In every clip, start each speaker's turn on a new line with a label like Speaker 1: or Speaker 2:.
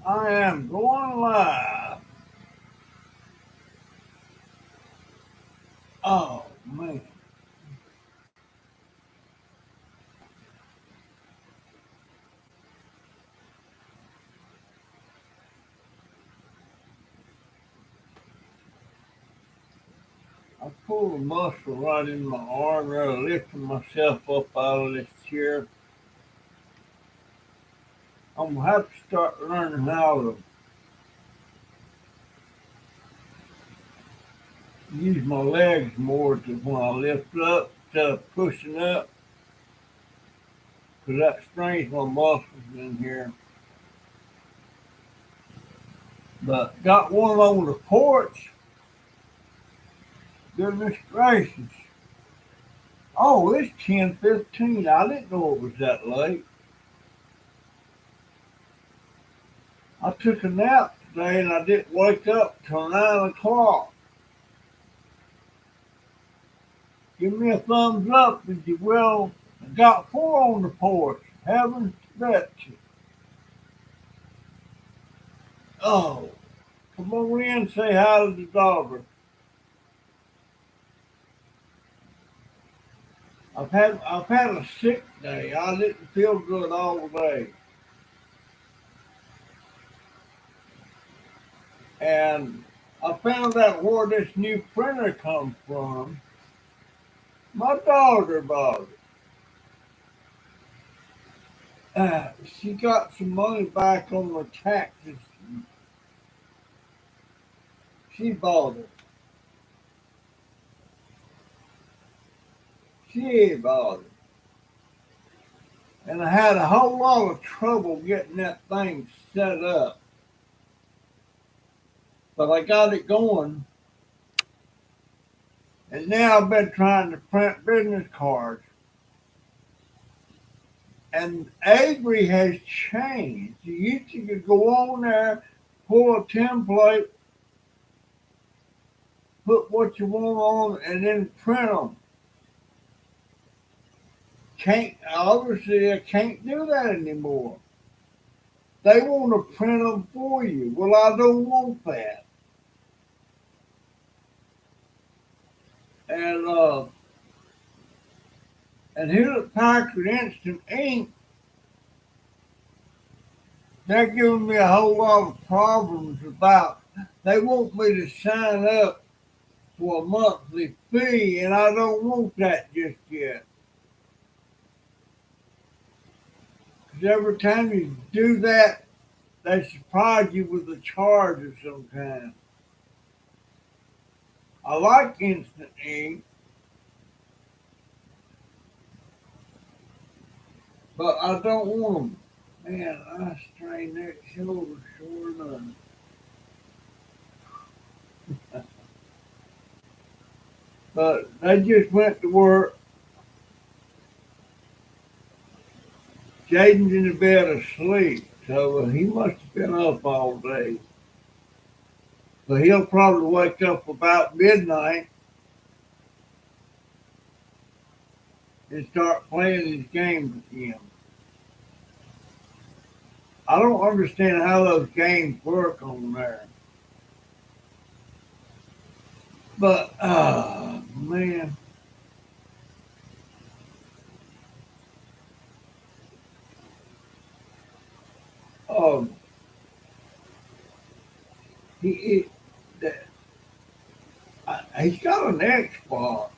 Speaker 1: I am going live. Oh man, I pulled a muscle right in my arm there, lifting myself up out of this chair. I'm gonna have to start learning how to use my legs more to when I lift up instead of pushing up, 'cause that strains my muscles in here. But got one on the porch. Goodness gracious! Oh, it's 10:15. I didn't know it was that late. I took a nap today and I didn't wake up till 9 o'clock. Give me a thumbs up if you will. I got four on the porch. Heaven bet you. Oh, come on in, say hi to the daughter. I've had a sick day. I didn't feel good all day. And I found out where this new printer comes from. My daughter bought it. She got some money back on the taxes. She bought it. She bought it. And I had a whole lot of trouble getting that thing set up. But I got it going, and now I've been trying to print business cards. And Avery has changed. You used to could go on there, pull a template, put what you want on, and then print them. Can't obviously I can't do that anymore. They want to print them for you. Well, I don't want that. And Hewlett Packard Instant Ink, they're giving me a whole lot of problems about. They want me to sign up for a monthly fee, and I don't want that just yet. Because every time you do that, they surprise you with a charge of some kind. I like Instant Ink, but I don't want them. Man, I strained that shoulder sure enough. But they just went to work. Jaden's in the bed asleep, so he must have been up all day. But he'll probably wake up about midnight and start playing his games again. I don't understand how those games work on there. But man, um, he, he he's got an Xbox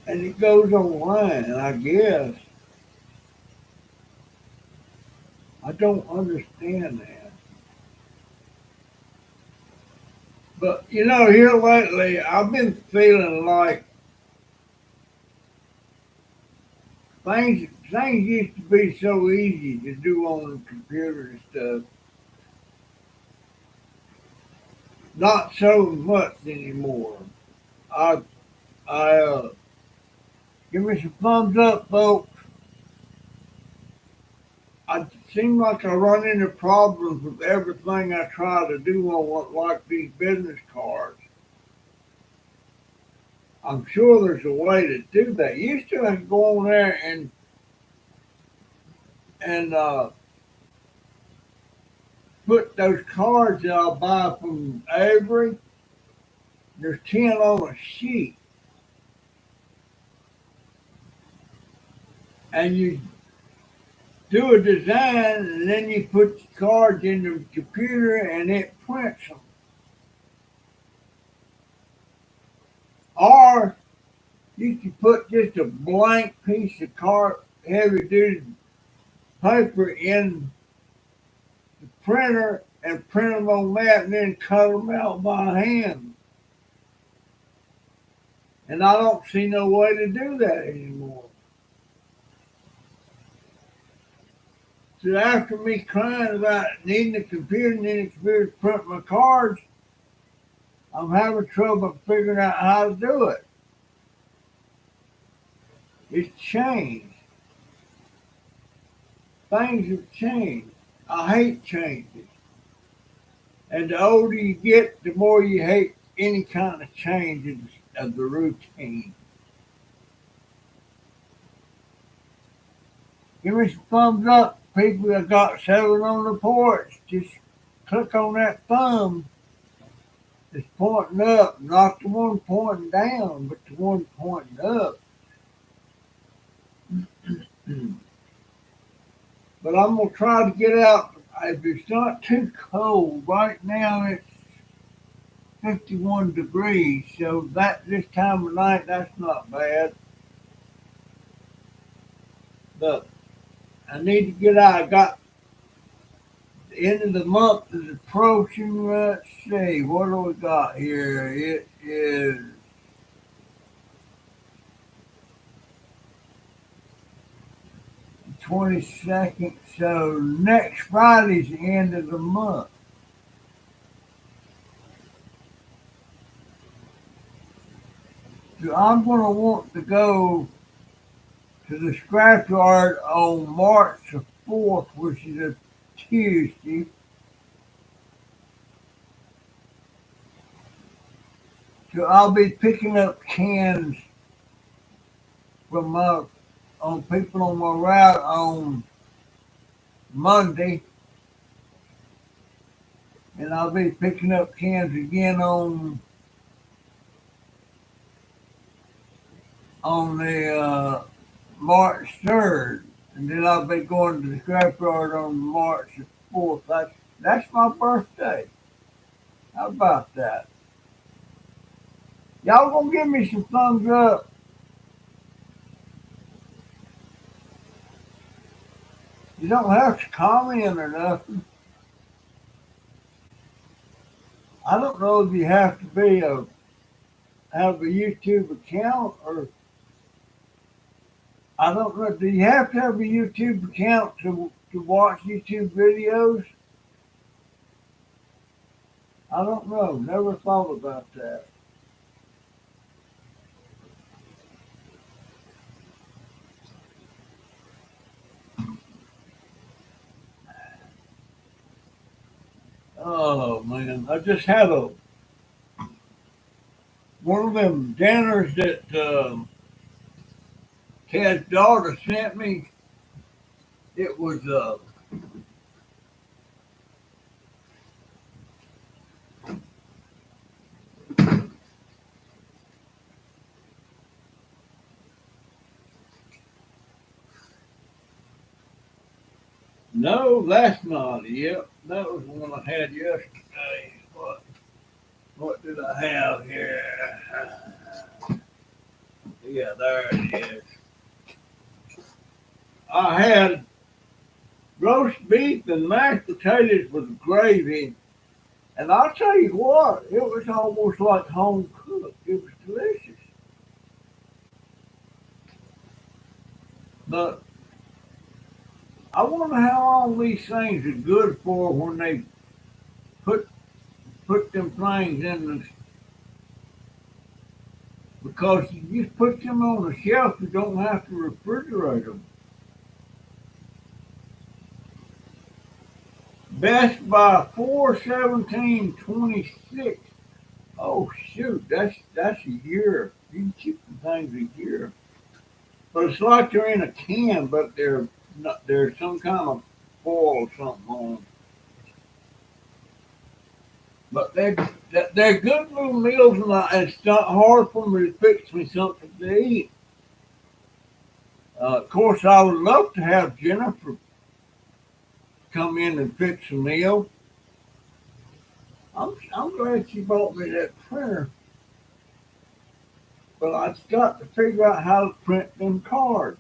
Speaker 1: and it goes online. I guess I don't understand that. But here lately, I've been feeling like things used to be so easy to do on the computer and stuff. Not so much anymore. I I give me some thumbs up, folks. I seem like I run into problems with everything I try to do on like these business cards. I'm sure there's a way to do that. Used to I could go on there and and put those cards that I'll buy from Avery. There's 10 on a sheet, and you do a design, and then you put the cards in the computer, and it prints them. Or you can put just a blank piece of card, heavy duty paper in the printer and print them on that, and then cut them out by hand. And I don't see no way to do that anymore. So after me crying about needing a computer, needing a computer to print my cards, I'm having trouble figuring out how to do it. It's changed. Things have changed. I hate changes. And the older you get, the more you hate any kind of changes of the routine. Give me some thumbs up, people that got 7 on the porch. Just click on that thumb that's pointing up, not the one pointing down, but the one pointing up. But I'm gonna try to get out. If it's not too cold, right now it's 51 degrees, so that this time of night that's not bad. But I need to get out. I got the end of the month is approaching. Let's see, what do we got here? It is the 22nd, so next Friday's the end of the month. So I'm going to want to go to the scrapyard on March the 4th, which is a Tuesday. So I'll be picking up cans from on people on my route on Monday, and I'll be picking up cans again on the March 3rd, and then I'll be going to the scrapyard on March 4th. That's my birthday. How about that? Y'all gonna give me some thumbs up? You don't have to comment or nothing. I don't know if you have to have a YouTube account, or I don't know. Do you have to have a YouTube account to watch YouTube videos? I don't know. Never thought about that. Oh man, I just had one of them dinners that Ted's daughter sent me. It was no, that's not it. That was the one I had yesterday. What did I have here? Yeah, there it is. I had roast beef and mashed potatoes with gravy. And I'll tell you what, it was almost like home cooked. It was delicious. But I wonder how long these things are good for when they put put them things in the, because you just put them on the shelf, you don't have to refrigerate them. Best by 4/17/26. Oh shoot, that's a year. You can keep the things a year. But it's like they're in a can, but they're there's some kind of foil or something on them. But they're good little meals, and it's not hard for me to fix me something to eat. Of course, I would love to have Jennifer come in and fix a meal. I'm glad she bought me that printer, but I've got to figure out how to print them cards.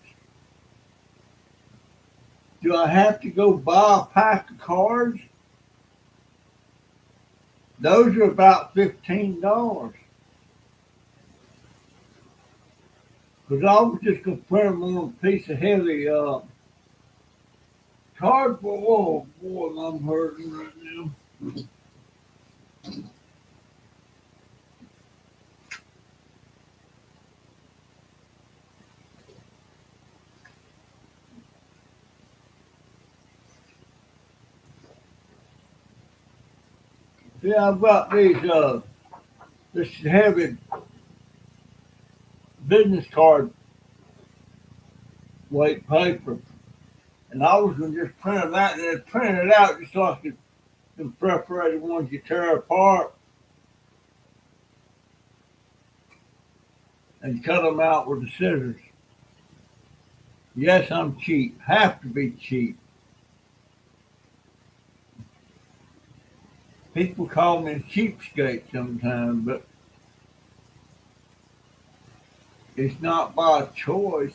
Speaker 1: Do I have to go buy a pack of cards? Those are about $15. Because I was just going to print them on a piece of heavy cardboard. Oh boy, I'm hurting right now. Yeah, I've got this heavy business card weight paper, and I was going to just print them out and then print it out just like the perforated ones you tear apart and cut them out with the scissors. Yes, I'm cheap. Have to be cheap. People call me a cheapskate sometimes, but it's not by choice.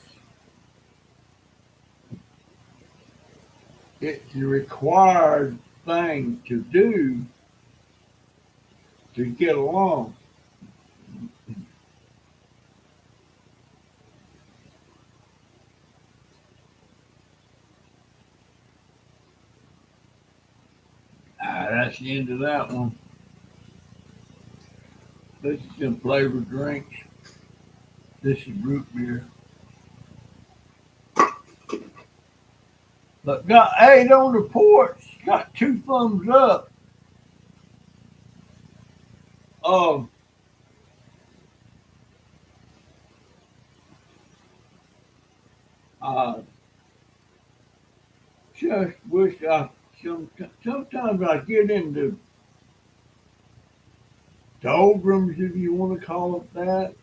Speaker 1: It's a required thing to do to get along. That's the end of that one. This is some flavored drinks. This is root beer. But got 8 on the porch. Got 2 thumbs up. Um, I just wish sometimes I get into doldrums, if you want to call it that.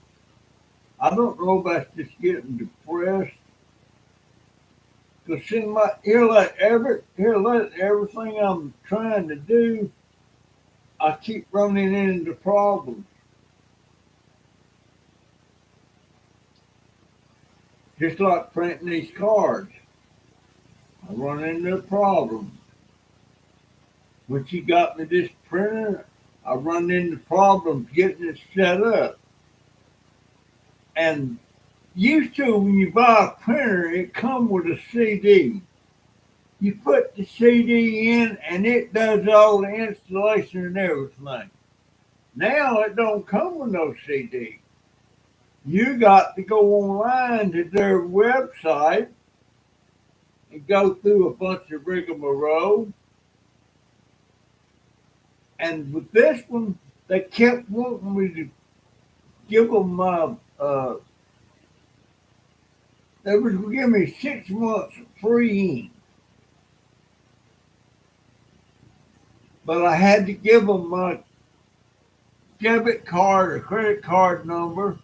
Speaker 1: I don't know if that's just getting depressed. Because see, let everything I'm trying to do, I keep running into problems. Just like printing these cards, I run into a problem. When she got me this printer, I run into problems getting it set up. And used to, when you buy a printer, it comes with a CD. You put the CD in, and it does all the installation and everything. Now it don't come with no CD. You got to go online to their website and go through a bunch of rigmarole. And with this one, they kept wanting me to give them my. They was going to give me 6 months free ink, but I had to give them my debit card or credit card number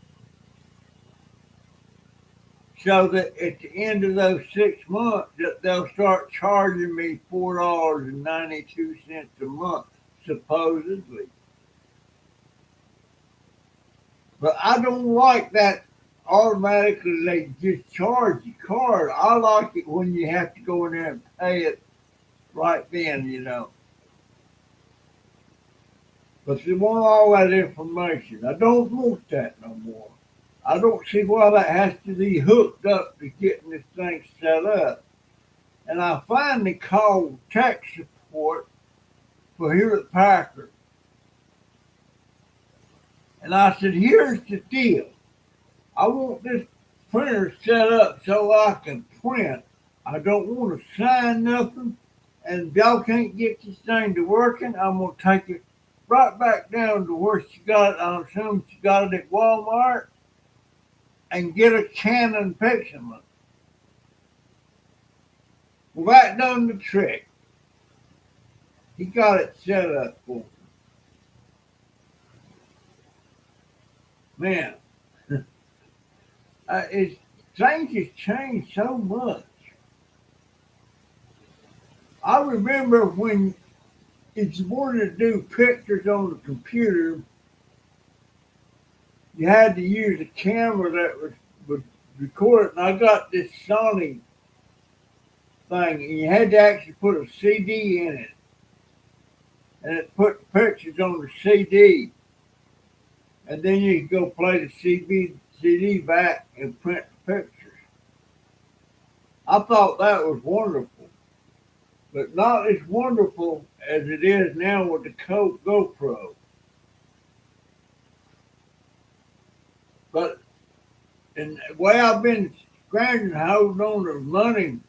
Speaker 1: so that at the end of those 6 months that they'll start charging me $4.92 a month, supposedly. But I don't like that automatically they just charge your card. I like it when you have to go in there and pay it right then. But they want all that information. I don't want that no more. I don't see why that has to be hooked up to getting this thing set up. And I finally called tech support for Hewlett Packard. And I said, here's the deal. I want this printer set up so I can print. I don't want to sign nothing. And if y'all can't get this thing to working, I'm going to take it right back down to where she got it. I'm assuming she got it at Walmart and get a Canon pixel. Well, that done the trick. He got it set up for me. Man, it's things has changed so much. I remember when if you wanted to do pictures on the computer, you had to use a camera that would record it. And I got this Sony thing, and you had to actually put a CD in it, and it put the pictures on the CD, and then you could go play the CD back and print the pictures. I thought that was wonderful, but not as wonderful as it is now with the GoPro. But and the way I've been scratching, holding on to money,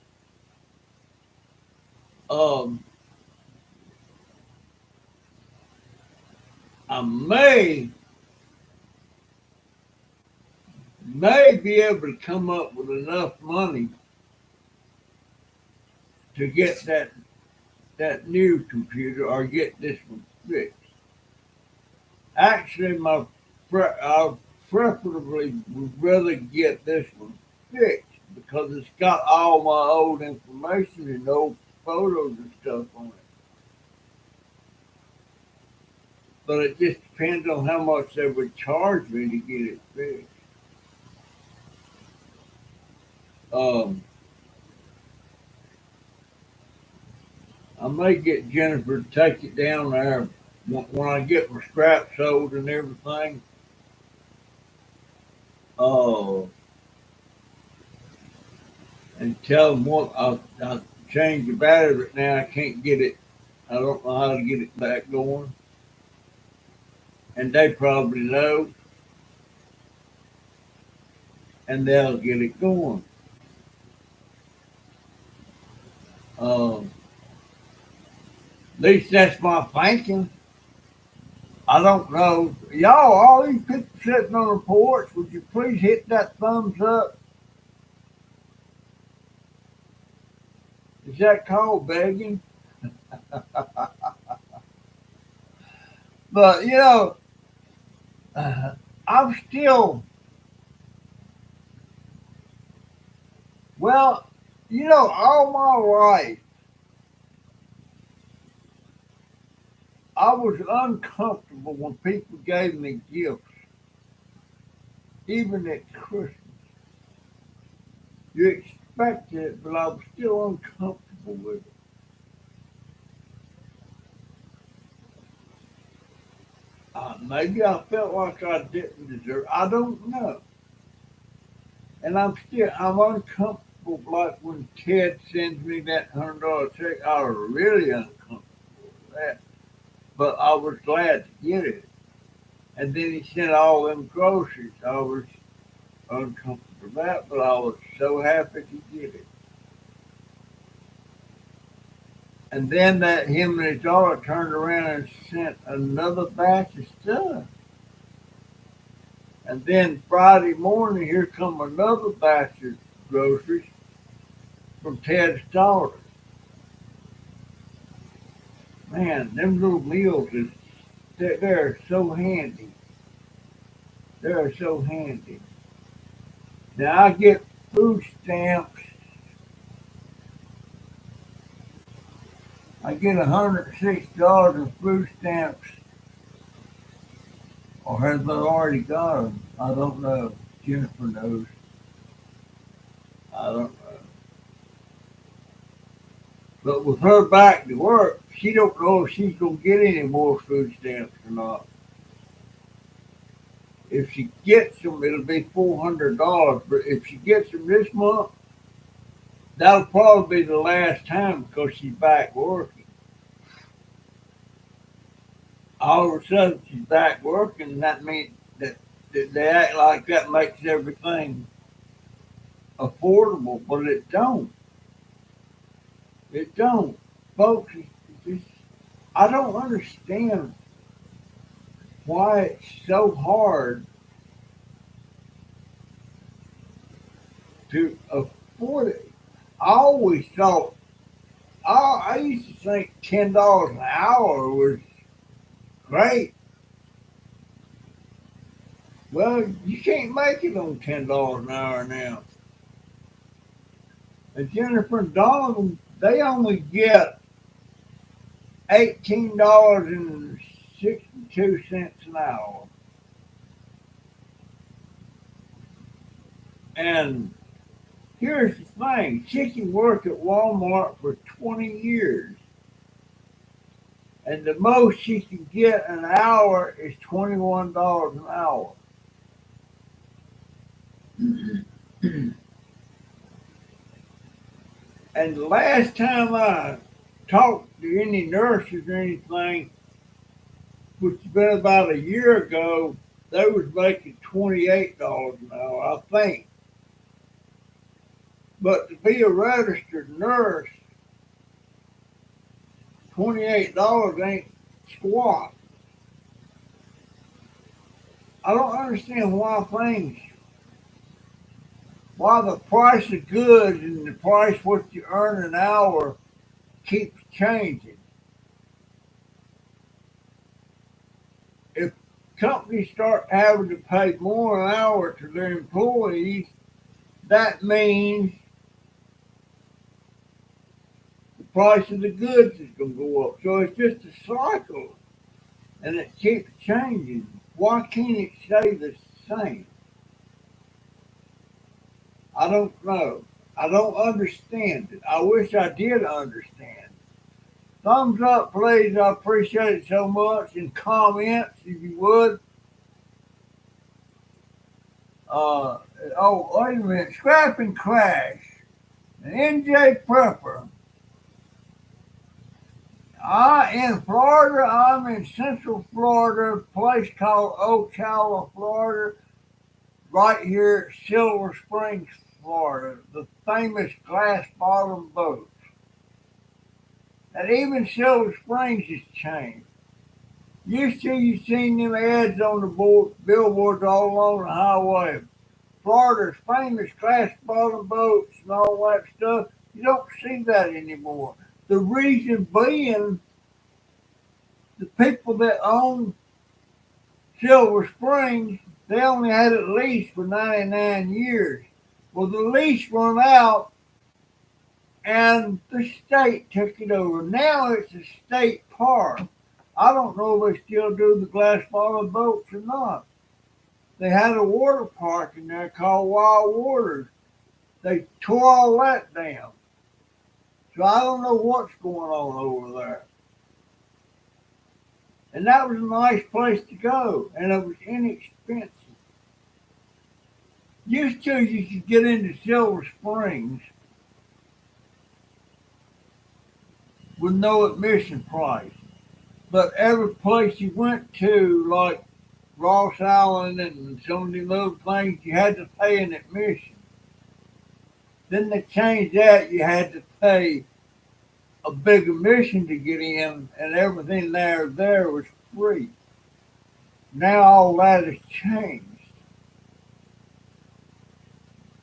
Speaker 1: um, I may be able to come up with enough money to get that new computer or get this one fixed. Actually, I preferably would rather get this one fixed because it's got all my old information and old photos and stuff on it. But it just depends on how much they would charge me to get it fixed. Um, I may get Jennifer to take it down there when I get my scrap sold and everything. Uh, and tell them what I changed the battery, but now I can't get it. I don't know how to get it back going, and they probably know, and they'll get it going. At least that's my thinking. I don't know. Y'all, all these people sitting on the porch, would you please hit that thumbs up? Is that called begging? But, uh, I'm still, well, all my life, I was uncomfortable when people gave me gifts, even at Christmas. You expected it, but I was still uncomfortable with it. Maybe I felt like I didn't deserve. I don't know, and I'm uncomfortable. Like when Ted sends me that $100 check, I was really uncomfortable with that. But I was glad to get it. And then he sent all them groceries. I was uncomfortable with that, but I was so happy to get it. And then that him and his daughter turned around and sent another batch of stuff. And then Friday morning, here come another batch of groceries from Ted's daughter. Man, them little meals they're so handy. They're so handy. Now I get food stamps. I get $106 in food stamps, or have they already got them? I don't know. Jennifer knows. I don't know. But with her back to work, she don't know if she's gonna get any more food stamps or not. If she gets them, it'll be $400. But if she gets them this month, that'll probably be the last time because she's back working. All of a sudden, she's back working, and that means that they act like that makes everything affordable, but it don't. It don't, folks. I don't understand why it's so hard to afford it. I always thought I used to think $10 an hour was great. Well, you can't make it on $10 an hour now. And Jennifer and Donovan, they only get $18.62 an hour. And here's the thing, she can work at Walmart for 20 years. And the most she can get an hour is $21 an hour. And the last time I talked to any nurses or anything, which has been about a year ago, they was making $28 an hour, I think. But to be a registered nurse, $28 ain't squat. I don't understand why the price of goods and the price what you earn an hour keeps changing. If companies start having to pay more an hour to their employees, that means the price of the goods is going to go up. So it's just a cycle, and it keeps changing. Why can't it stay the same? I don't know. I don't understand it. I wish I did understand. Thumbs up, please. I appreciate it so much. And comments, if you would. Wait a minute. Scrap and Crash. An NJ Prepper. In Florida, I'm in Central Florida, a place called Ocala, Florida, right here at Silver Springs, Florida, the famous glass bottom boat. And even Silver Springs has changed. Used to, you seen them ads on the billboards all along the highway. Florida's famous glass bottom boats and all that stuff. You don't see that anymore. The reason being, the people that own Silver Springs, they only had it leased for 99 years. Well, the lease run out and the state took it over. Now it's a state park. I don't know if they still do the glass bottom boats or not. They had a water park in there called Wild Waters. They tore all that down. So I don't know what's going on over there. And that was a nice place to go, and it was inexpensive. Used to, you could get into Silver Springs with no admission price. But every place you went to, like Ross Island and some of the little things, you had to pay an admission. Then they changed that, you had to pay a big admission to get in, and everything there was free. Now all that has changed.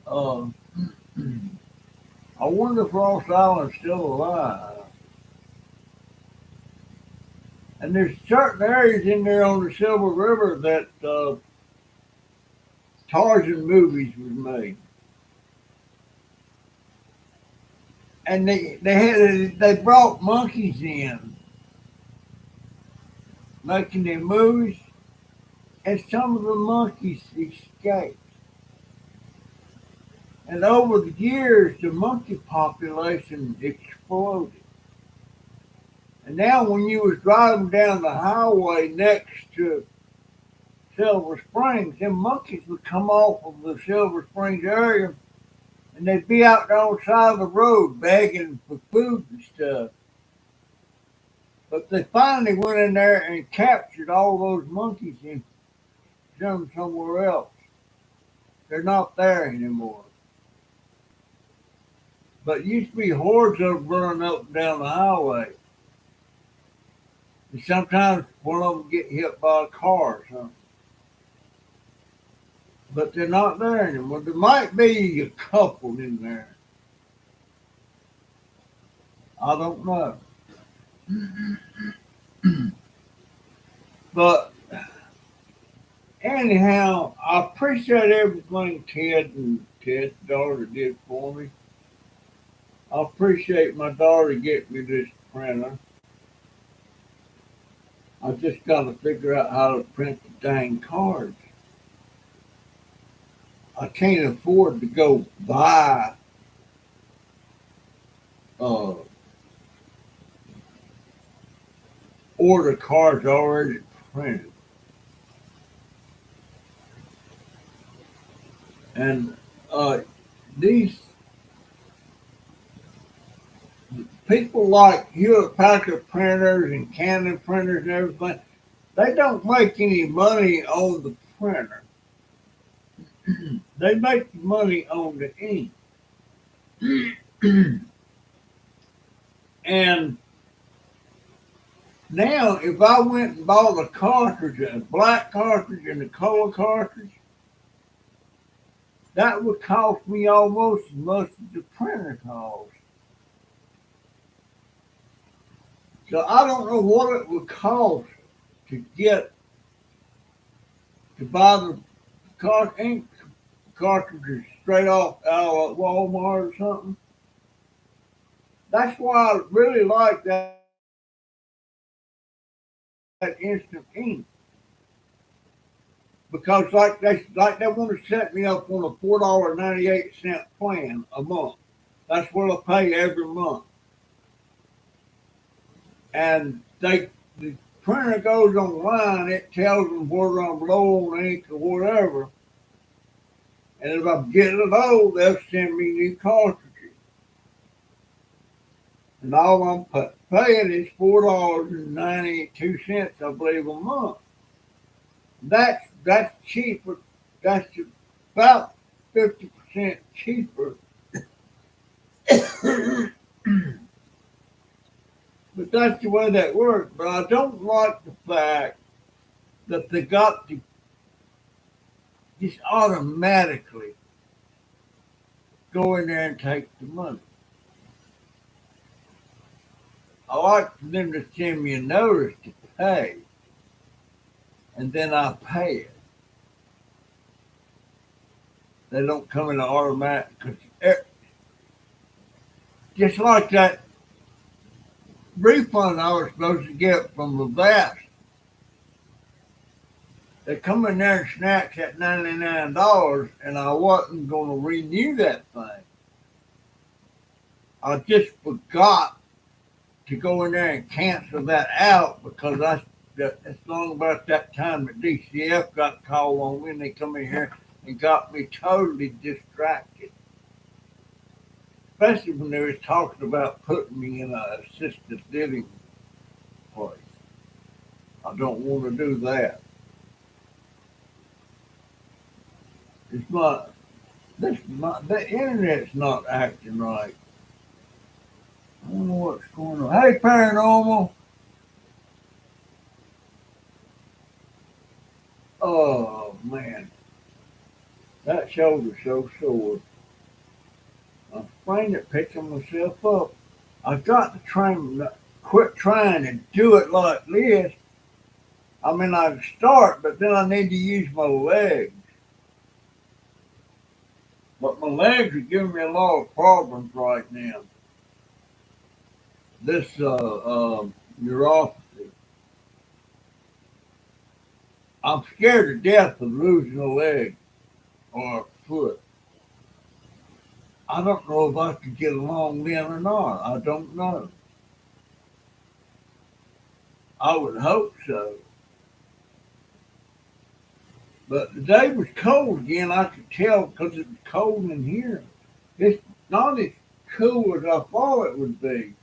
Speaker 1: Um, I wonder if Ross Island's still alive. And there's certain areas in there on the Silver River that Tarzan movies was made. And they brought monkeys in, making their movies, and some of the monkeys escaped. And over the years, the monkey population exploded. And now, when you was driving down the highway next to Silver Springs, them monkeys would come off of the Silver Springs area, and they'd be out there on the side of the road begging for food and stuff. But they finally went in there and captured all those monkeys and sent them somewhere else. They're not there anymore. But it used to be hordes of them running up and down the highway. And sometimes one of them get hit by a car or something. But they're not there anymore. There might be a couple in there. I don't know. But anyhow, I appreciate everything Ted's daughter did for me. I appreciate my daughter getting me this printer. I just got to figure out how to print the dang cards. I can't afford to go buy uh, order cards already printed. And these people like Hewlett Packard printers and Canon printers and everything, they don't make any money on the printer. They make money on the ink. And now, if I went and bought a cartridge, a black cartridge and a color cartridge, that would cost me almost as much as the printer costs. So I don't know what it would cost to get to buy the ink cartridges straight off out of Walmart or something. That's why I really like that instant ink. Because like they want to set me up on a $4.98 plan a month. That's what I pay every month. And the printer goes online, it tells them whether I'm low on ink or whatever. And if I'm getting low, they'll send me new cartridges. And all I'm paying is $4.92, I believe, a month. That's cheaper. That's about 50% cheaper. But that's the way that works. But I don't like the fact that they got to just automatically go in there and take the money. I like for them to send me a notice to pay, and then I pay it. They don't come in the automatic. Just like that refund I was supposed to get from the vest. They come in there and snatch that $99, and I wasn't going to renew that thing. I just forgot to go in there and cancel that out because it's long about that time that DCF got called on me, and they come in here and got me totally distracted. Especially when they was talking about putting me in an assisted living place. I don't want to do that. It's not. The internet's not acting right. I don't know what's going on. Hey, paranormal. Oh man, that shoulder's so sore. I'm afraid of picking myself up. I've got to quit trying to do it like this. I mean, I can start, but then I need to use my legs. But my legs are giving me a lot of problems right now. This neuropathy. I'm scared to death of losing a leg or a foot. I don't know if I could get along then or not. I don't know. I would hope so. But the day was cold again. I could tell because it was cold in here. It's not as cool as I thought it would be.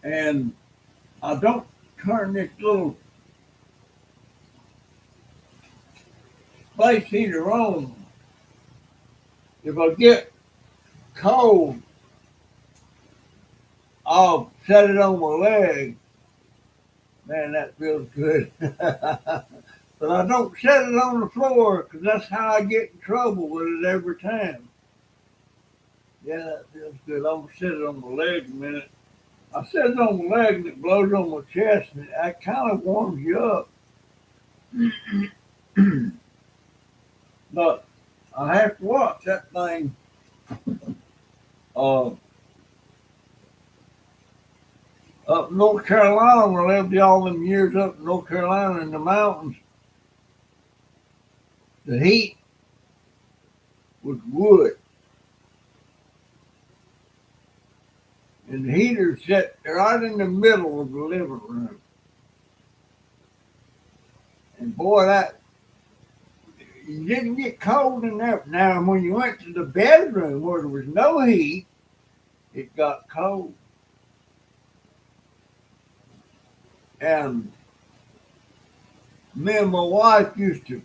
Speaker 1: And I don't turn this little space heater on. If I get cold, I'll set it on my leg. Man, that feels good. But I don't set it on the floor because that's how I get in trouble with it every time. Yeah, that feels good. I'm gonna set it on my leg a minute. I set it on my leg and it blows on my chest and it kind of warms you up. But I have to watch that thing. Uh, Up in North Carolina, where I lived all them years up in North Carolina in the mountains, the heat was wood. And the heater set right in the middle of the living room. And boy, that you didn't get cold in there. Now, when you went to the bedroom where there was no heat, it got cold. And me and my wife used to,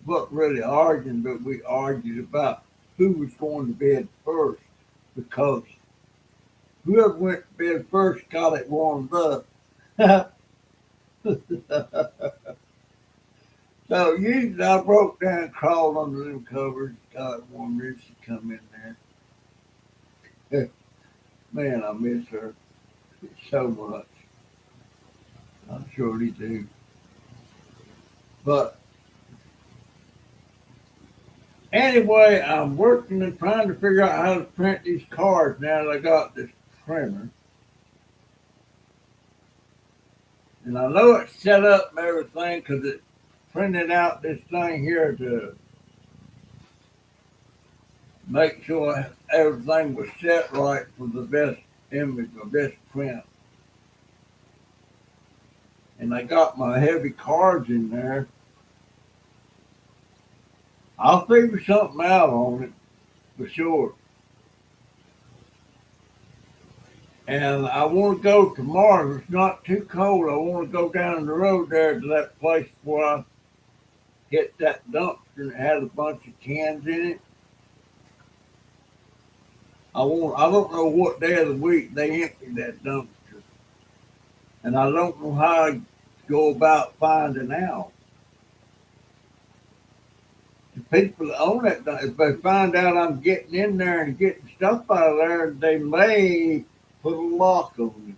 Speaker 1: wasn't really arguing, but we argued about who was going to bed first because whoever went to bed first got it warmed up. So usually I broke down, crawled under them covers, got it warm, then she come in there. Man, I miss her so much. I surely do. But anyway, I'm working and trying to figure out how to print these cards now that I got this printer. And I know it's set up and everything because it printed out this thing here to make sure everything was set right for the best image or best print. And I got my heavy cards in there. I'll figure something out on it for sure. And I want to go tomorrow. If it's not too cold, I want to go down the road there to that place where I hit that dumpster and it had a bunch of cans in it. I don't know what day of the week they empty that dumpster. And I don't know how to go about finding out. The people that own it, if they find out I'm getting in there and getting stuff out of there, they may put a lock on it.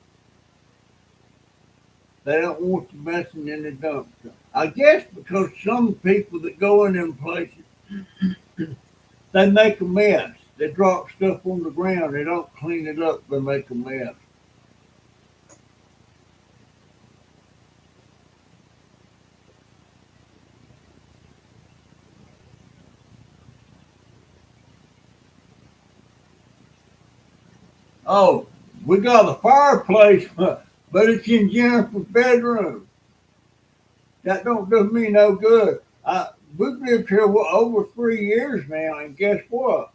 Speaker 1: They don't want you messing in the dumpster. I guess because some people that go in them places, they make a mess. They drop stuff on the ground. They don't clean it up. They make a mess. Oh, we got a fireplace, but it's in Jennifer's bedroom. That don't do me no good. We've lived here over 3 years now, and guess what?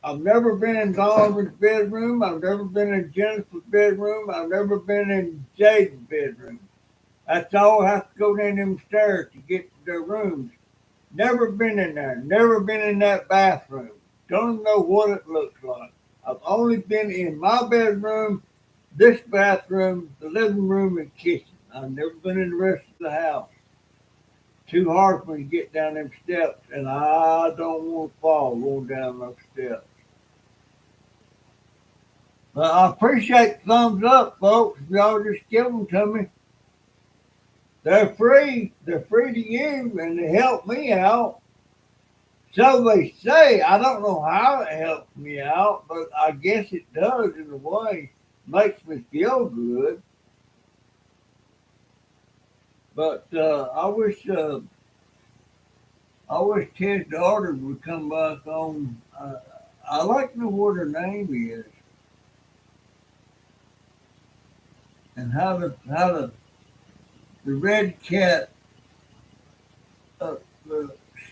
Speaker 1: I've never been in Donovan's bedroom. I've never been in Jennifer's bedroom. I've never been in Jaden's bedroom. That's all I have to go down them stairs to get to their rooms. Never been in there. Never been in that bathroom. Don't know what it looks like. I've only been in my bedroom, this bathroom, the living room, and kitchen. I've never been in the rest of the house. Too hard for me to get down them steps, and I don't want to fall going down those steps. But I appreciate the thumbs up, folks. If y'all just give them to me, they're free. They're free to use, and they help me out. So they say. I don't know how it helps me out, but I guess it does in a way. Makes me feel good. But I wish Ted's daughter would come back on. I like to know what her name is and the red cat. The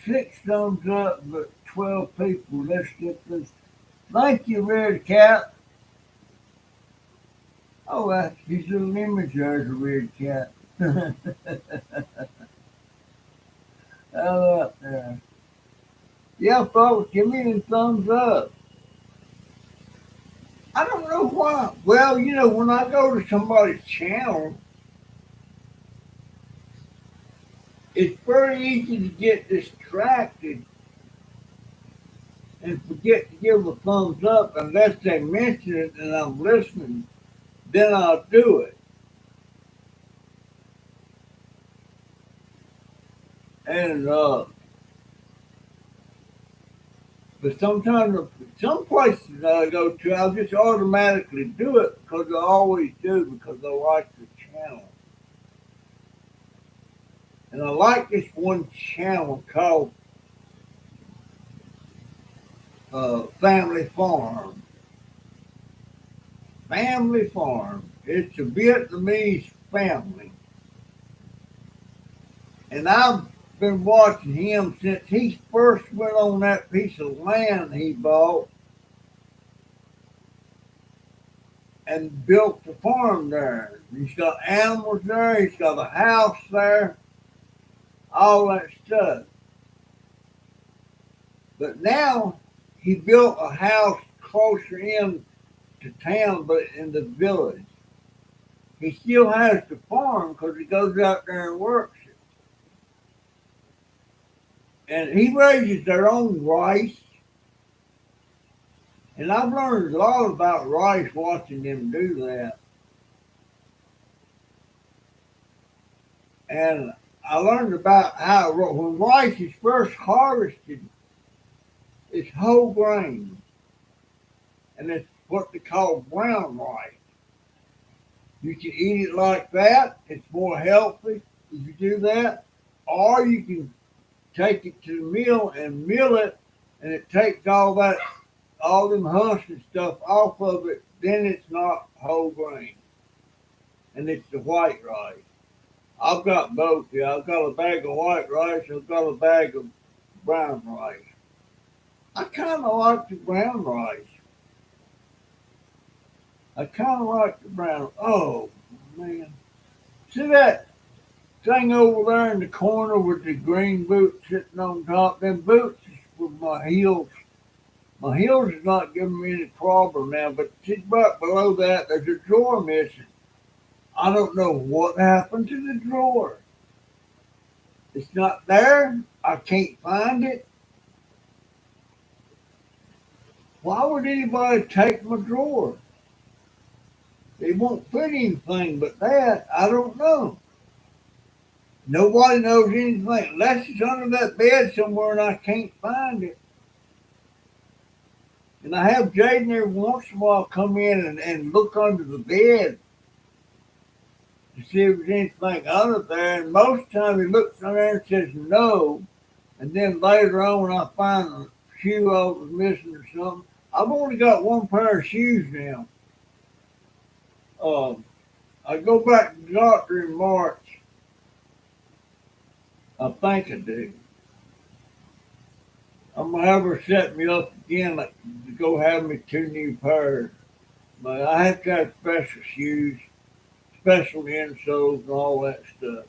Speaker 1: six thumbs up, but 12 people. Let's get this. Thank you, red cat. Oh, that's his little image there's a red cat. How about that? Yeah, folks, give me the thumbs up. I don't know why. Well, when I go to somebody's channel, it's very easy to get distracted and forget to give a thumbs up unless they mention it and I'm listening, then I'll do it. And but sometimes some places that I go to, I'll just automatically do it because I always do because I like the channel. And I like this one channel called Family Farm. Family Farm. It's a Vietnamese family. And I've been watching him since he first went on that piece of land he bought and built the farm there. He's got animals there, he's got a house there, all that stuff. But now he built a house closer in to town, but in the village. He still has the farm because he goes out there and works it. And he raises their own rice. And I've learned a lot about rice watching them do that. And I learned about how when rice is first harvested, it's whole grain. And it's what they call brown rice. You can eat it like that. It's more healthy if you do that. Or you can take it to the mill and mill it, and it takes all them husks and stuff off of it. Then it's not whole grain, and it's the white rice. I've got both. Yeah, I've got a bag of white rice. I've got a bag of brown rice. I kind of like the brown rice. I kind of like the brown. Oh man, see that thing over there in the corner with the green boots sitting on top? Them boots is for my heels. My heels is not giving me any problem now, but just right below that, there's a drawer missing. I don't know what happened to the drawer. It's not there. I can't find it. Why would anybody take my drawer? They won't fit anything but that. I don't know. Nobody knows anything unless it's under that bed somewhere and I can't find it. And I have Jaden every once in a while come in and look under the bed to see if there's anything under there. And most of the time he looks under there and says no. And then later on when I find a shoe I was missing or something, I've only got one pair of shoes now. I go back to the doctor in March. I think I do. I'm gonna have her set me up again to go have me two new pairs. But I have to have special shoes, special insoles, and all that stuff.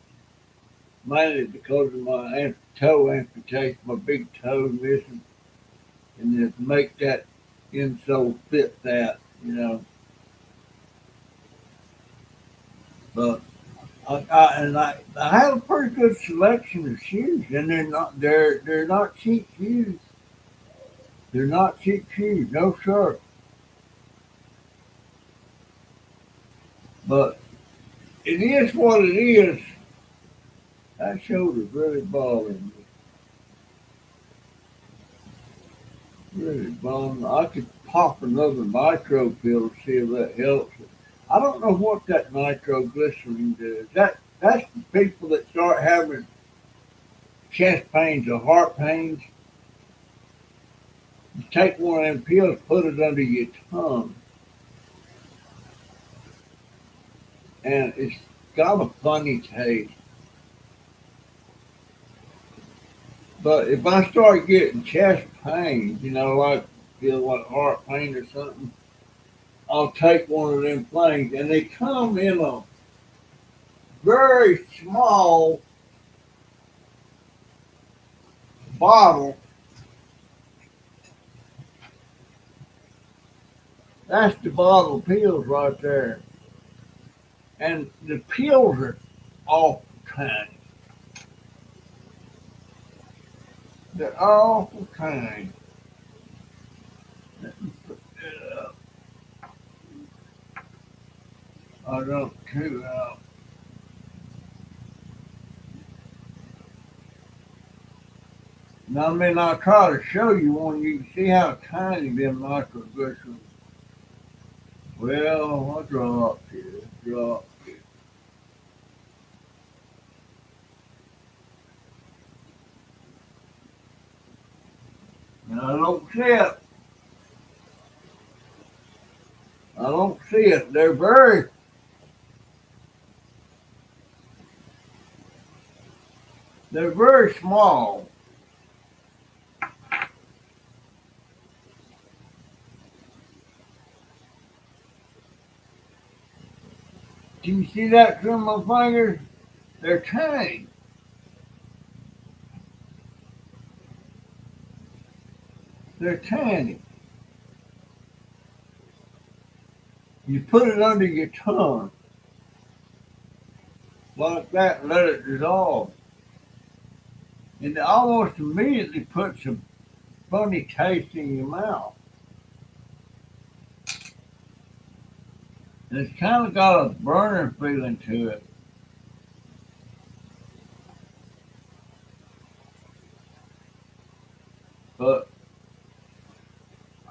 Speaker 1: Mainly because of my toe amputation, my big toe missing, and to make that insole fit that, you know. But I have a pretty good selection of shoes, and they're not cheap shoes. They're not cheap shoes, no sir. But it is what it is. That shoulder's really bothering me. Really bothering me. I could pop another nitro pill to see if that helps. I don't know what that nitroglycerin does. That's for people that start having chest pains or heart pains. You take one of them pills, put it under your tongue, and it's got a funny taste. But if I start getting chest pains, like feel like heart pain or something, I'll take one of them things, and they come in a very small bottle. That's the bottle of pills right there. And the pills are awful tiny. They're awful tiny. I don't too. Now, I mean, I'll try to show you one. You can see how tiny them nitroglycerin. Well, I dropped it. Drop. And I don't see it. I don't see it. They're very small. Can you see that through my fingers? They're tiny. They're tiny. You put it under your tongue like that and let it dissolve. And it almost immediately puts a funny taste in your mouth. And it's kind of got a burning feeling to it. But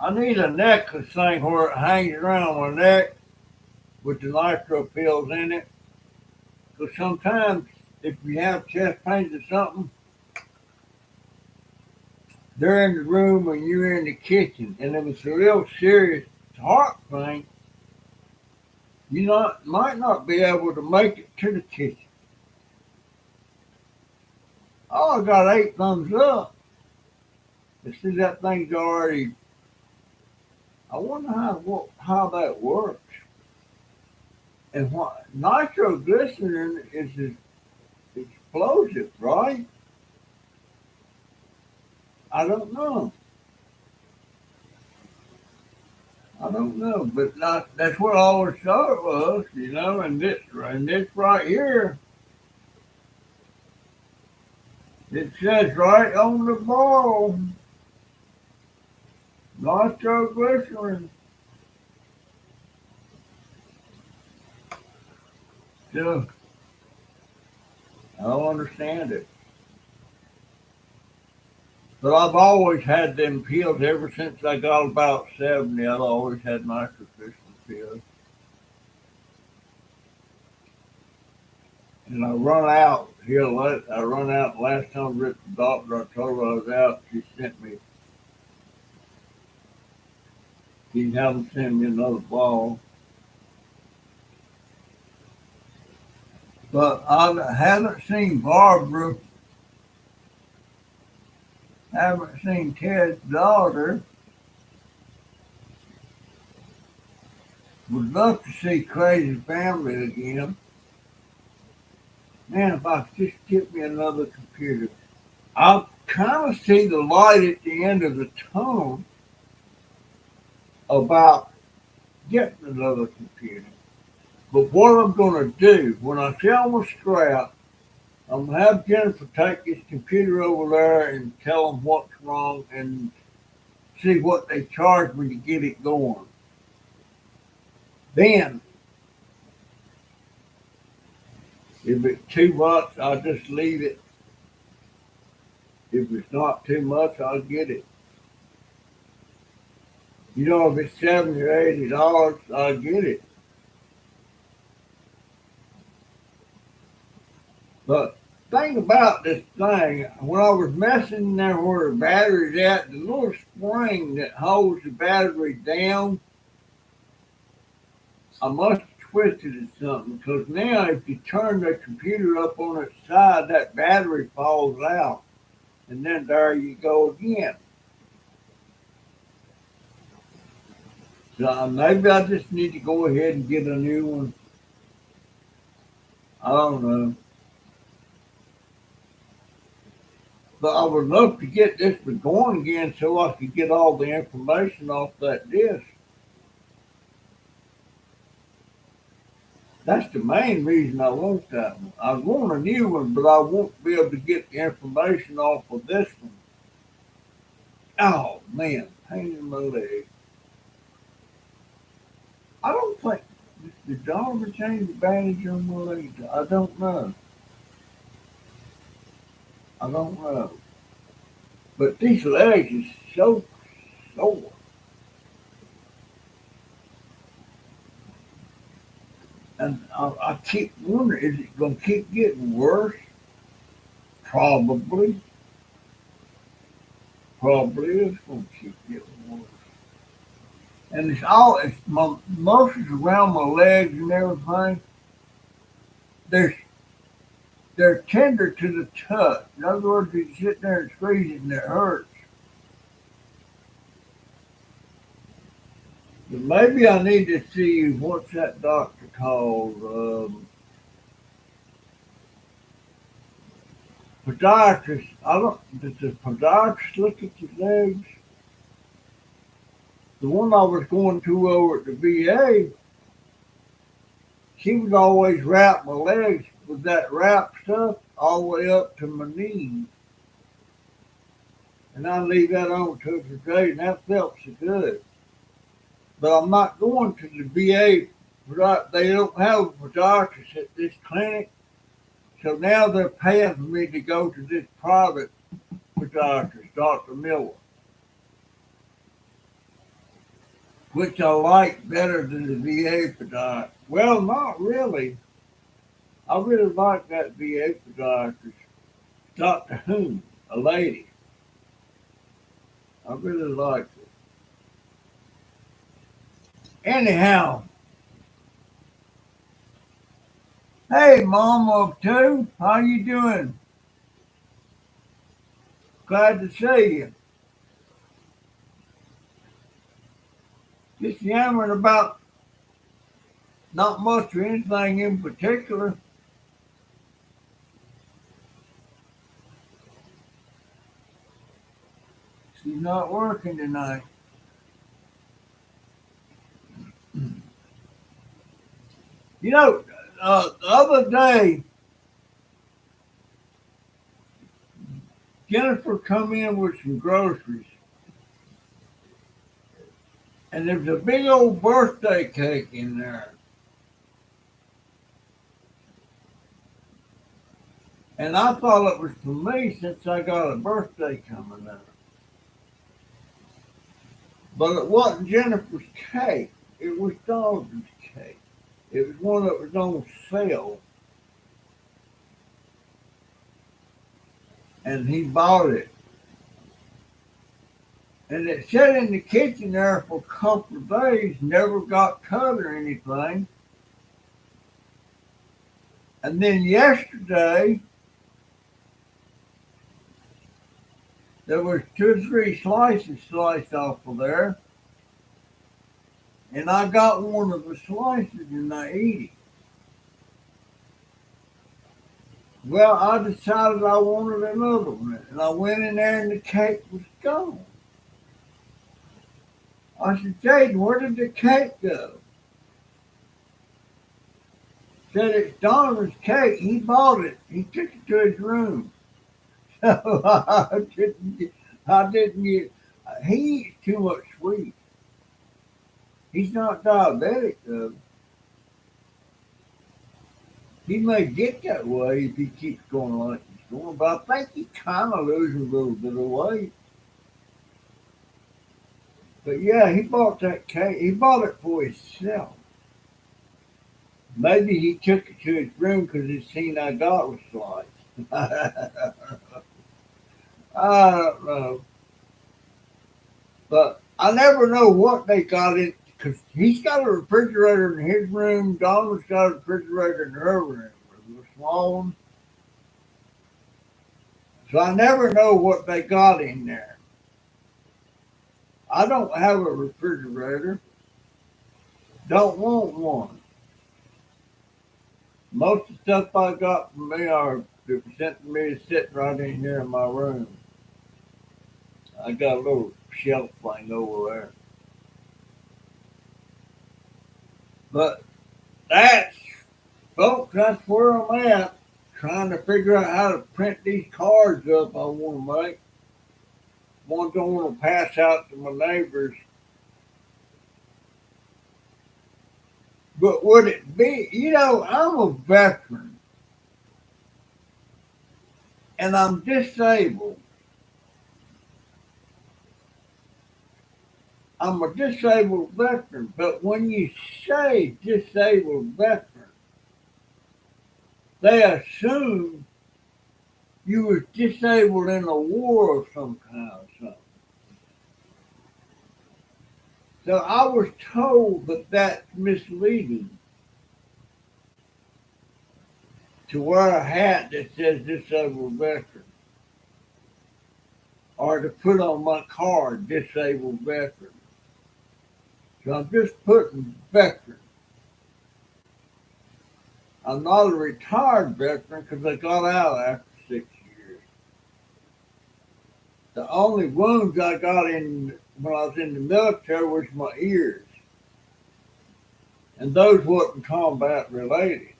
Speaker 1: I need a necklace thing where it hangs around my neck with the nitro pills in it. Because sometimes if you have chest pains or something, they're in the room and you're in the kitchen. And if it's a real serious heart thing, might not be able to make it to the kitchen. Oh, I got 8 thumbs up. You see that thing's already. I wonder how that works. And what nitroglycerin is explosive, right? I don't know. I don't know, but that's what I always thought it was, And this right here, it says right on the ball, nitroglycerin. So I don't understand it. But I've always had them pills ever since I got about 70. I've always had nitroglycerin pills. And I run out here. I run out last time I with the doctor. I told her I was out. She sent me. She can have them send me another ball. But I haven't seen Barbara. Haven't seen Ted's daughter. Would love to see Crazy Family again. Man, if I could just get me another computer. I kind of see the light at the end of the tunnel about getting another computer. But what I'm going to do, when I sell my scrap, I'm going to have Jennifer take this computer over there and tell them what's wrong and see what they charge me to get it going. Then, if it's too much, I'll just leave it. If it's not too much, I'll get it. If it's $70 or $80, I'll get it. But thing about this thing, when I was messing there where the battery's at, the little spring that holds the battery down, I must have twisted it something because now if you turn the computer up on its side, that battery falls out. And then there you go again. So maybe I just need to go ahead and get a new one. I don't know. But I would love to get this going again so I could get all the information off that disk. That's the main reason I want that one. I want a new one, but I won't be able to get the information off of this one. Oh man, pain in my leg. I don't think Did Donovan change the bandage on my legs? I don't know. I don't know. But these legs is so sore. And I keep wondering, is it going to keep getting worse? Probably. Probably is going to keep getting worse. And most is around my legs and everything. They're, they're tender to the touch. In other words, you sit there and squeeze it and it hurts. But maybe I need to see what's that doctor called? Podiatrist. I don't. Does the podiatrist look at your legs? The one I was going to over at the VA, she would always wrap my legs with that wrap stuff all the way up to my knees. And I'd leave that on 2 or 3 days, and that felt so good. But I'm not going to the VA. They don't have a podiatrist at this clinic. So now they're paying for me to go to this private podiatrist, Dr. Miller, which I like better than the VA podiatrist. Well, not really. I really like that VA podiatrist, Dr. Whom, a lady. I really like it. Anyhow, hey, Mom of Two, how you doing? Glad to see you. Just yammering about not much or anything in particular. She's not working tonight. You know, the other day, Jennifer come in with some groceries, and there was a big old birthday cake in there. And I thought it was for me since I got a birthday coming up. But it wasn't Jennifer's cake. It was Dog's cake. It was one that was on sale. And he bought it. And it sat in the kitchen there for a couple of days, never got cut or anything. And then yesterday, there was 2 or 3 slices sliced off of there. And I got one of the slices and I ate it. Well, I decided I wanted another one. And I went in there and the cake was gone. I said, Jaden, where did the cake go? Said it's Donovan's cake. He bought it. He took it to his room. So I didn't get, he eats too much sweet. He's not diabetic though. He may get that way if he keeps going like he's going, but I think he's kind of losing a little bit of weight. But yeah, he bought that cake. He bought it for himself. Maybe he took it to his room because he seen I got was sliced. I don't know. But I never know what they got in because he's got a refrigerator in his room. Donna's got a refrigerator in her room, a small one. So I never know what they got in there. I don't have a refrigerator. Don't want one. Most of the stuff I got from me are sent to me is sitting right in here in my room. I got a little shelf thing over there. But that's, folks, that's where I'm at. Trying to figure out how to print these cards up I want to make. Ones I want to pass out to my neighbors. But would it be, I'm a veteran and I'm disabled. I'm a disabled veteran, but when you say disabled veteran, they assume you was disabled in a war of some kind or something. So I was told that that's misleading to wear a hat that says disabled veteran or to put on my card disabled veteran. So I'm just putting veteran. I'm not a retired veteran because I got out after 6 years. The only wounds I got in when I was in the military was my ears, and those wasn't combat related.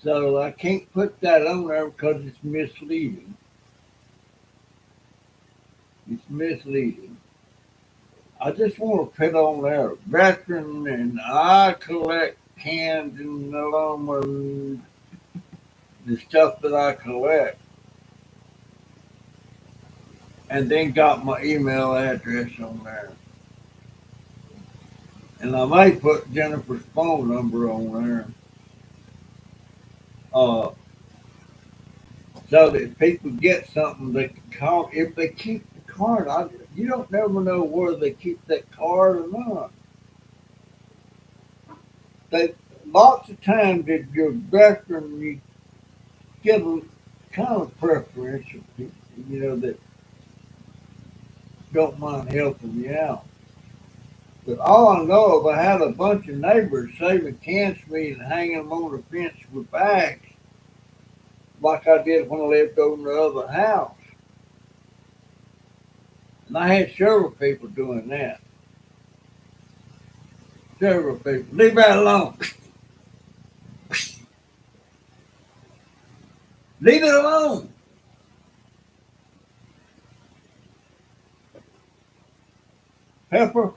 Speaker 1: So I can't put that on there because it's misleading. It's misleading. I just want to put on there veteran, and I collect cans and along and the stuff that I collect, and then got my email address on there. And I may put Jennifer's phone number on there, uh, so that if people get something, they can call. If they keep the card, you don't never know whether they keep that card or not. They lots of times if you're a veteran, you get a kind of preferential people, that don't mind helping you out. But all I know is I had a bunch of neighbors saving cans for me and hanging them on the fence with bags, like I did when I lived over in the other house. And I had several people doing that. Several people. Leave that alone. Leave it alone. Pepper,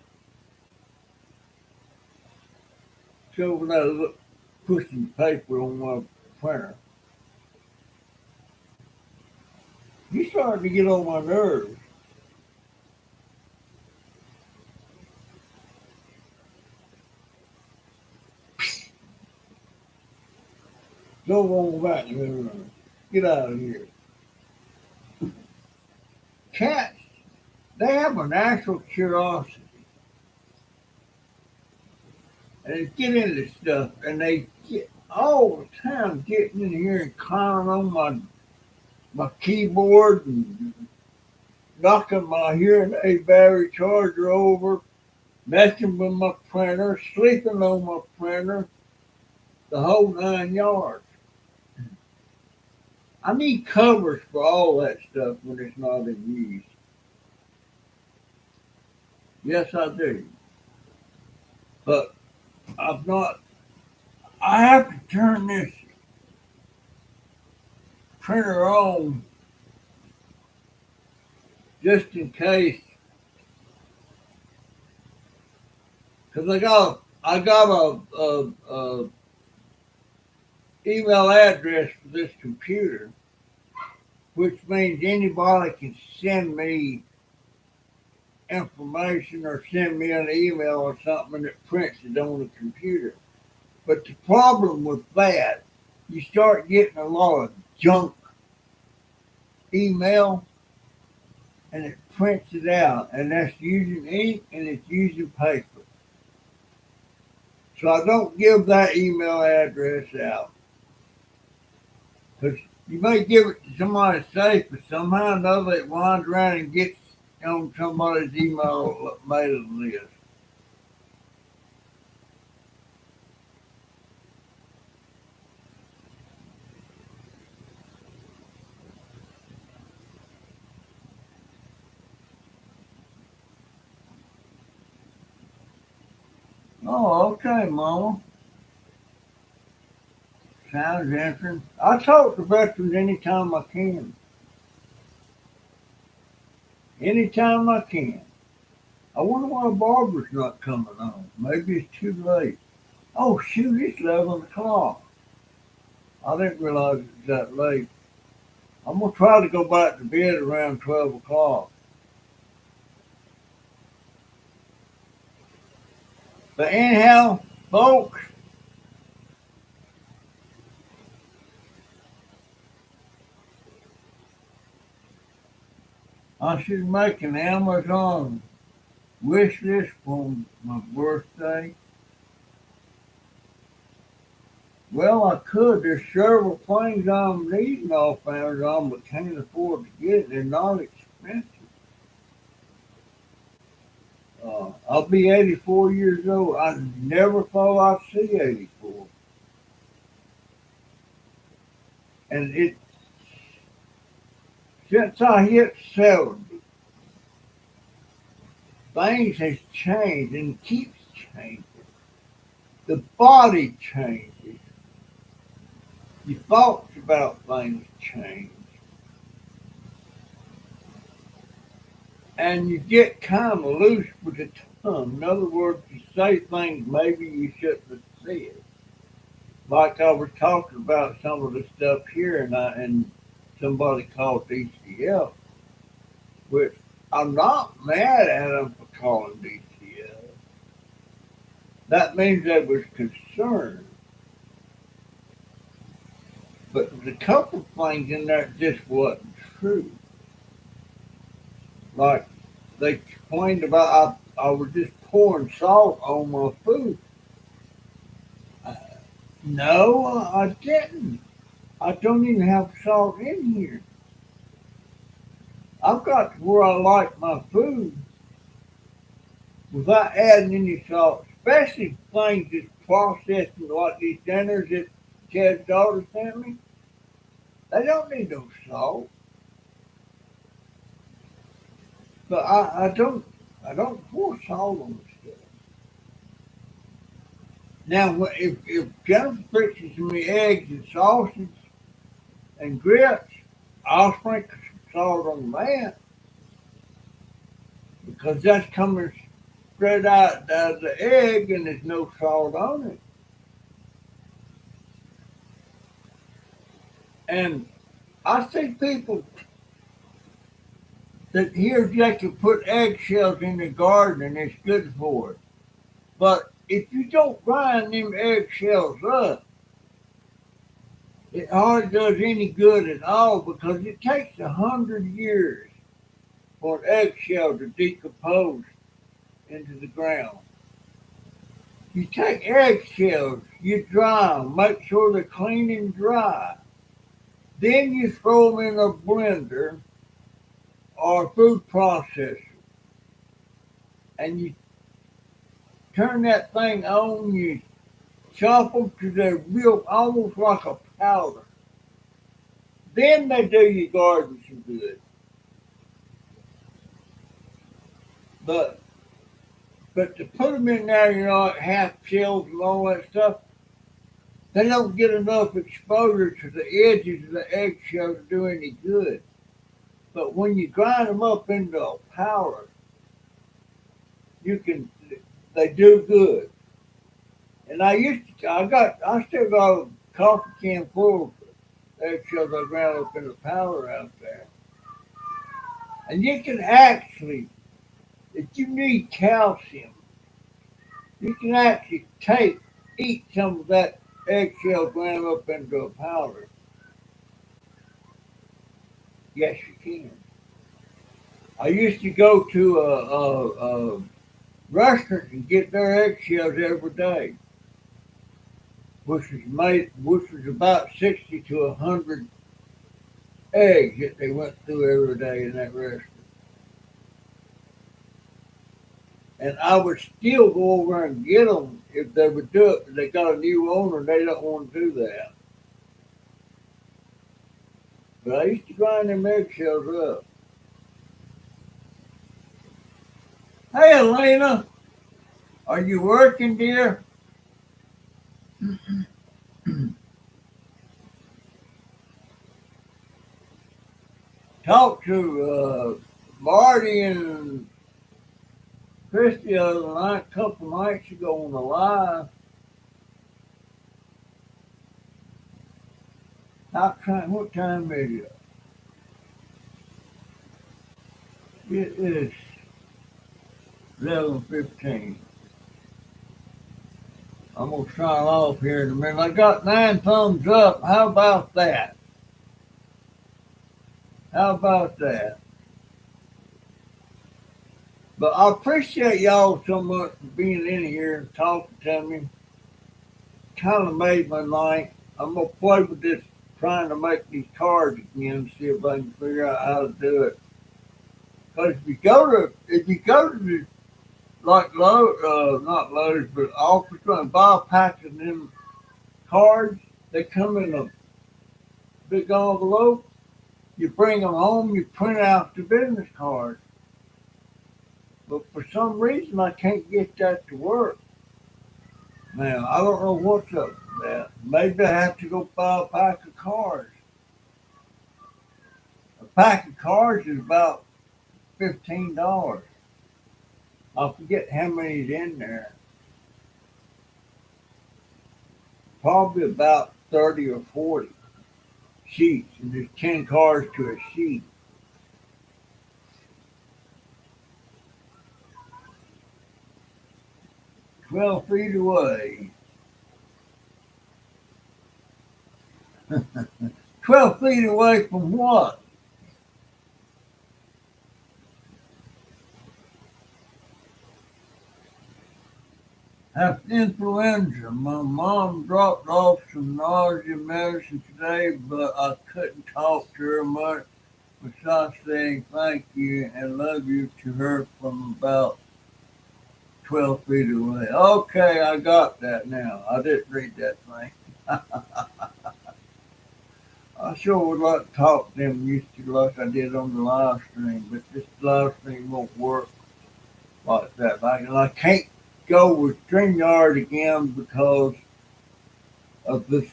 Speaker 1: she's over there pushing paper on my printer. You starting to get on my nerves. Go on back. Get out of here. Cats, they have a natural curiosity. And they get into stuff and they get all the time getting in here and climbing on my keyboard and knocking my hearing aid battery charger over, messing with my printer, sleeping on my printer, the whole 9 yards. I need covers for all that stuff when it's not in use. Yes, I do. But I've not, I have to turn this printer on just in case, because I got a email address for this computer, which means anybody can send me information or send me an email or something that prints it on the computer. But the problem with that, you start getting a lot of junk email and it prints it out, and that's using ink and it's using paper. So I don't give that email address out because you may give it to somebody safe, but somehow or another it winds around and gets on somebody's email mailing list. Oh, okay, Mama. Sounds interesting. I talk to veterans anytime I can. Anytime I can. I wonder why Barbara's not coming on. Maybe it's too late. Oh shoot, it's 11 o'clock. I didn't realize it was that late. I'm gonna try to go back to bed around 12 o'clock. But anyhow, folks, I should make an Amazon wish list for my birthday. Well, I could. There's several things I'm needing off Amazon, but can't afford to get. They're not expensive. I'll be 84 years old. I never thought I'd see 84. And it since I hit 70, things has changed and keeps changing. The body changes. Your thoughts about things change. And you get kind of loose with the tongue. In other words, you say things maybe you shouldn't have said. Like I was talking about some of the stuff here, and somebody called DCF, which I'm not mad at them for calling DCF. That means they was concerned. But there's a couple things in there just wasn't true. Like they complained about I was just pouring salt on my food. Uh, no, I didn't. I don't even have salt in here. I've got to where I like my food without adding any salt, especially things that's processed like these dinners that Chad's daughter sent me. They don't need no salt. But I don't pour salt on the stuff. Now, if Jennifer fixes me eggs and sausage and grits, I'll sprinkle some salt on that because that's coming straight out of the egg and there's no salt on it. And I see people that hear they can put eggshells in the garden and it's good for it. But if you don't grind them eggshells up, it hardly does any good at all because it takes 100 years for an eggshell to decompose into the ground. You take eggshells, you dry them, make sure they're clean and dry. Then you throw them in a blender or a food processor and you turn that thing on, you chop them to they're real, almost like a powder. Then they do your garden some good. But to put them in there, like half shells and all that stuff, they don't get enough exposure to the edges of the eggshell to do any good. But when you grind them up into a powder, you can they do good. And I still got a coffee can full of eggshells I ground up in the powder out there. And you can actually, if you need calcium, you can actually eat some of that eggshell ground up into a powder. Yes, you can. I used to go to a restaurant and get their eggshells every day, which was about 60 to 100 eggs that they went through every day in that restaurant. And I would still go over and get them if they would do it. But they got a new owner, they don't want to do that. But I used to grind them eggshells up. Hey, Elena, are you working, dear? Talk to Marty and Christy the other night, a couple nights ago on the live. What time is it? It is 11:15. I'm gonna sign off here in a minute. I got 9 thumbs up. How about that? How about that? But I appreciate y'all so much for being in here and talking to me. Kind of made my night. I'm gonna play with this, trying to make these cards again, see if I can figure out how to do it. Because if you go to the, like Lowe's, not Lowe's, but office and buy a pack of them cards, they come in a big envelope. You bring them home, you print out the business card. But for some reason, I can't get that to work. Now, I don't know what's up with that. Maybe I have to go buy a pack of cards. A pack of cards is about $15. I forget how many's in there. Probably about 30 or 40 sheets, and there's 10 cards to a sheet. 12 feet away. 12 feet away from what? Have influenza. My mom dropped off some nausea medicine today, but I couldn't talk to her much besides saying thank you and love you to her from about 12 feet away. Okay, I got that now. I didn't read that thing. I sure would like to talk to them used to like I did on the live stream, but this live stream won't work like that. And I can't go with StreamYard again because of this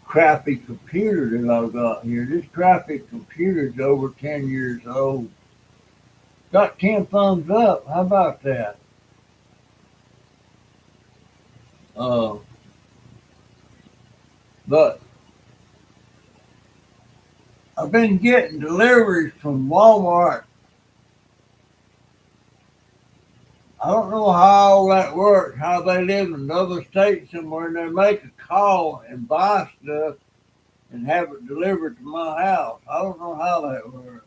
Speaker 1: crappy computer that I've got here. This crappy computer is over 10 years old. Got 10 thumbs up. How about that? But I've been getting deliveries from Walmart. I don't know how all that works, how they live in another state somewhere and they make a call and buy stuff and have it delivered to my house. I don't know how that works.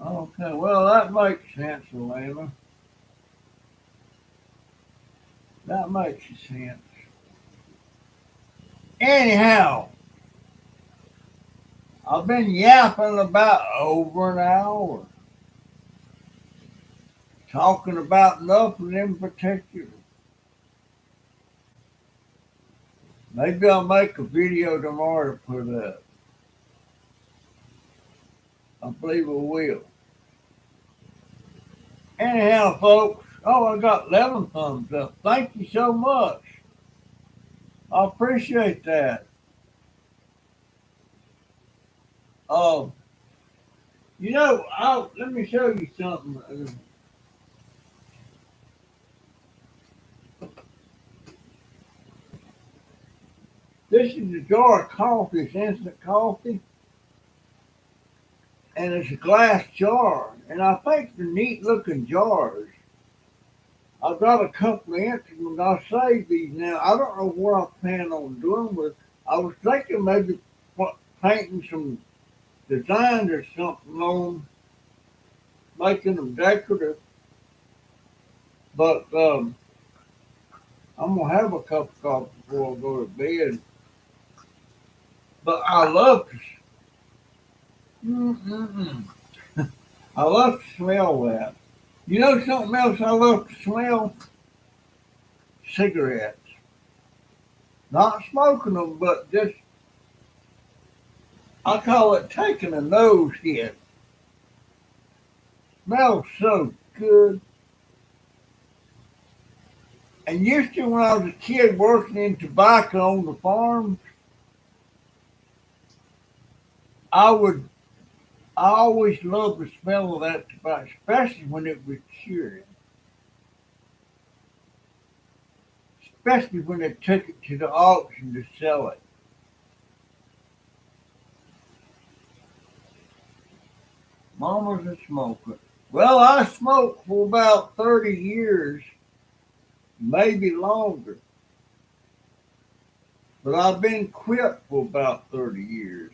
Speaker 1: Okay, well, that makes sense, Elena. That makes sense. Anyhow, I've been yapping about over an hour, talking about nothing in particular. Maybe I'll make a video tomorrow to put up. I believe I will. Anyhow, folks, oh, I got 11 thumbs up. Thank you so much. I appreciate that. Oh, let me show you something. This is a jar of coffee. It's instant coffee. And it's a glass jar. And I think they're neat looking jars. I've got a couple of empty ones. I'll save these now. I don't know what I plan on doing with. I was thinking maybe painting some designs or something on, making them decorative. But I'm gonna have a cup of coffee before I go to bed. But I love to. Mm-mm-mm. I love to smell that. You know something else I love to smell? Cigarettes. Not smoking them, but just, I call it taking a nose hit. Smells so good. And used to, when I was a kid working in tobacco on the farm, I would I always loved the smell of that tobacco, especially when it was cured, especially when they took it to the auction to sell it. Mama's a smoker. Well, I smoked for about 30 years, maybe longer, but I've been quit for about 30 years.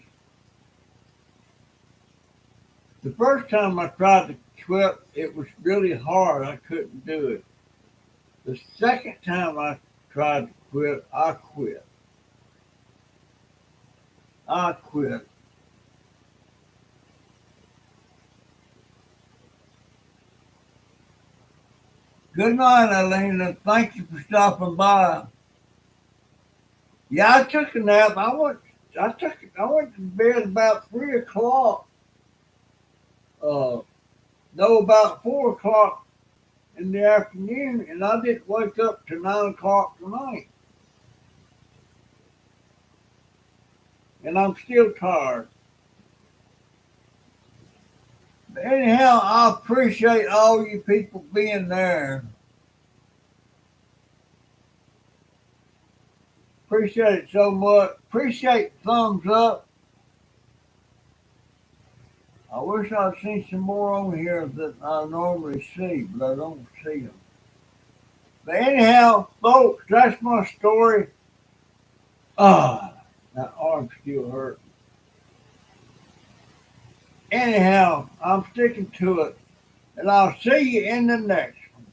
Speaker 1: The first time I tried to quit, it was really hard. I couldn't do it. The second time I tried to quit, I quit. I quit. Good night, Eileen, and thank you for stopping by. Yeah, I took a nap. I went to bed about 3 o'clock. Uh, no, about 4 o'clock in the afternoon, and I didn't wake up till 9 o'clock tonight, and I'm still tired. But anyhow, I appreciate all you people being there. Appreciate it so much. Appreciate thumbs up. I wish I'd seen some more on here that I normally see, but I don't see them. But anyhow, folks, that's my story. Ah, that arm still hurts. Anyhow, I'm sticking to it, and I'll see you in the next one.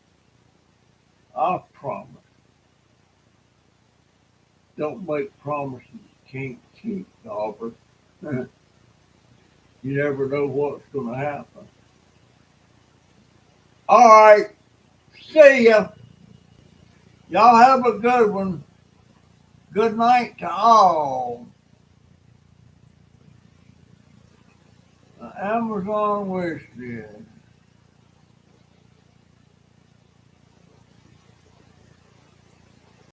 Speaker 1: I promise. Don't make promises you can't keep, Dauber. You never know what's going to happen. All right, see ya. Y'all have a good one. Good night to all. Amazon wish list.